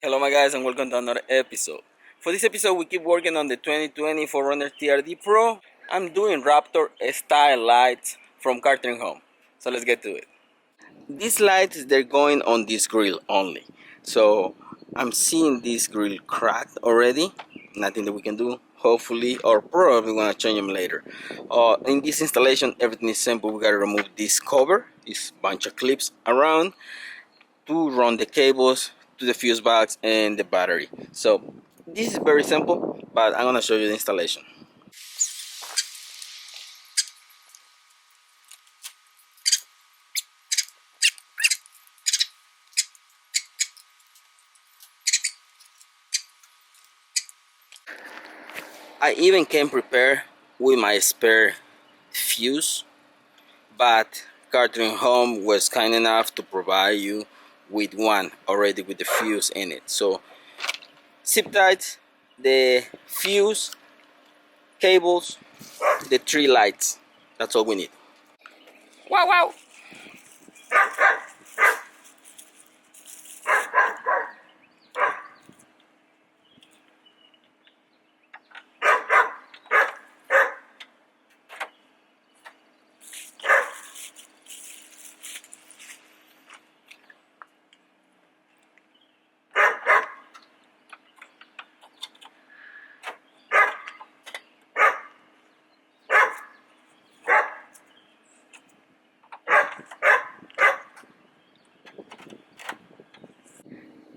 Hello my guys and welcome to another episode. For this episode we keep working on the 2020 4Runner TRD Pro. I'm doing Raptor style lights from Cartrimhome. So let's get to it. These lights, they're going on this grill only. So I'm seeing this grill cracked already. Nothing that we can do. Hopefully or probably gonna change them later. In this installation everything is simple. We gotta remove this cover, this bunch of clips around to run the cables to the fuse box and the battery. So this is very simple, but I'm gonna show you the installation. I even came prepared with my spare fuse, but Cartrimhome was kind enough to provide you with one already with the fuse in it. So zip tight the fuse, cables, the 3 lights. That's all we need. Wow, wow.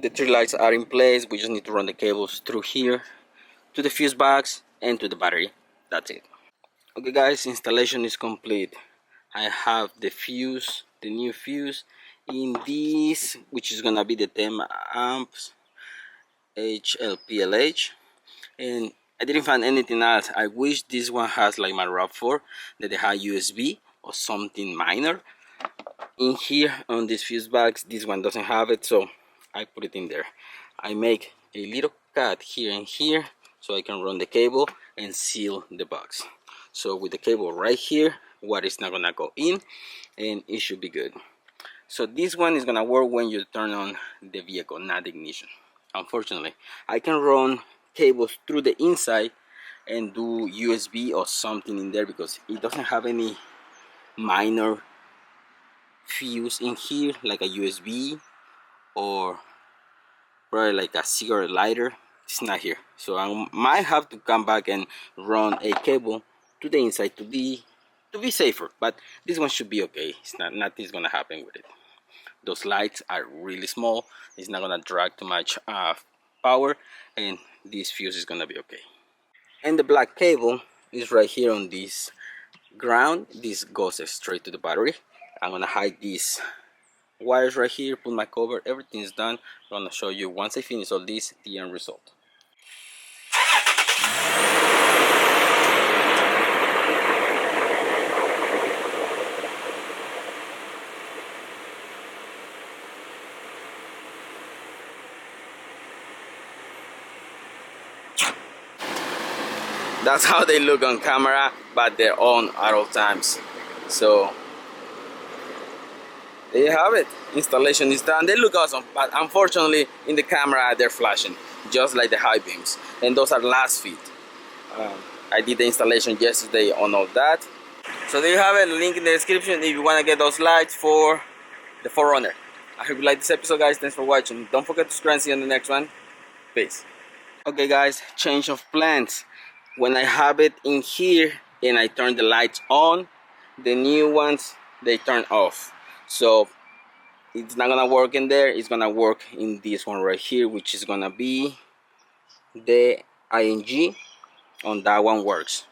The 3 lights are in place. We just need to run the cables through here to the fuse box and to the battery. That's it. Okay guys, installation is complete. I have the fuse, the new fuse in this, which is gonna be the 10 amps HLPLH, and I didn't find anything else. I wish this one has like my RAV4 that they had USB or something minor in here on this fuse box. This one doesn't have it, so I put it in there. I make a little cut here and here so I can run the cable and seal the box. So with the cable right here, water is not gonna go in and it should be good. So this one is gonna work when you turn on the vehicle, not the ignition. Unfortunately, I can run cables through the inside and do USB or something in there because it doesn't have any minor fuse in here like a USB or probably like a cigarette lighter. It's not here, so I might have to come back and run a cable to the inside to be safer, but this one should be okay. It's nothing's gonna happen with it. Those lights are really small. It's not gonna drag too much power, and this fuse is gonna be okay. And the black cable is right here on this ground. This goes straight to the battery. I'm gonna hide these wires right here, put my cover, everything is done. I'm gonna show you once I finish all this the end result. That's how they look on camera, but they're on at all times. So there you have it. Installation is done. They look awesome, but unfortunately in the camera they're flashing just like the high beams, and those are last feet. I did the installation yesterday on all that. So there you have it. Link in the description if you want to get those lights for the 4Runner. I hope you like this episode guys. Thanks for watching. Don't forget to subscribe and see you on the next one. Peace. Okay guys, change of plans. When I have it in here and I turn the lights on, the new ones they turn off. So it's not gonna work in there. It's gonna work in this one right here, which is gonna be the ING. On that one works,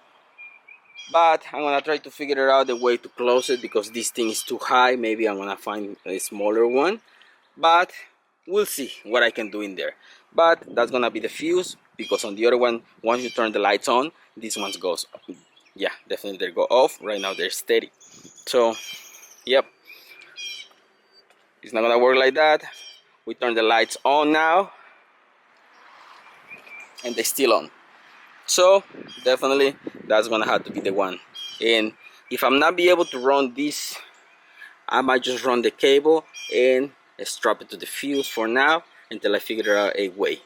but I'm gonna try to figure out the way to close it because this thing is too high. Maybe I'm gonna find a smaller one, but we'll see what I can do in there. But that's gonna be the fuse, because on the other one, once you turn the lights on, this one goes, yeah, definitely they go off. Right now they're steady. So yep, it's not gonna work like that. We turn the lights on now and they're still on. So definitely that's gonna have to be the one. And if I'm not be able to run this, I might just run the cable and strap it to the fuse for now, until I figured out a way,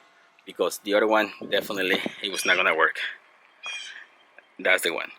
because the other one definitely it was not gonna work. That's the one.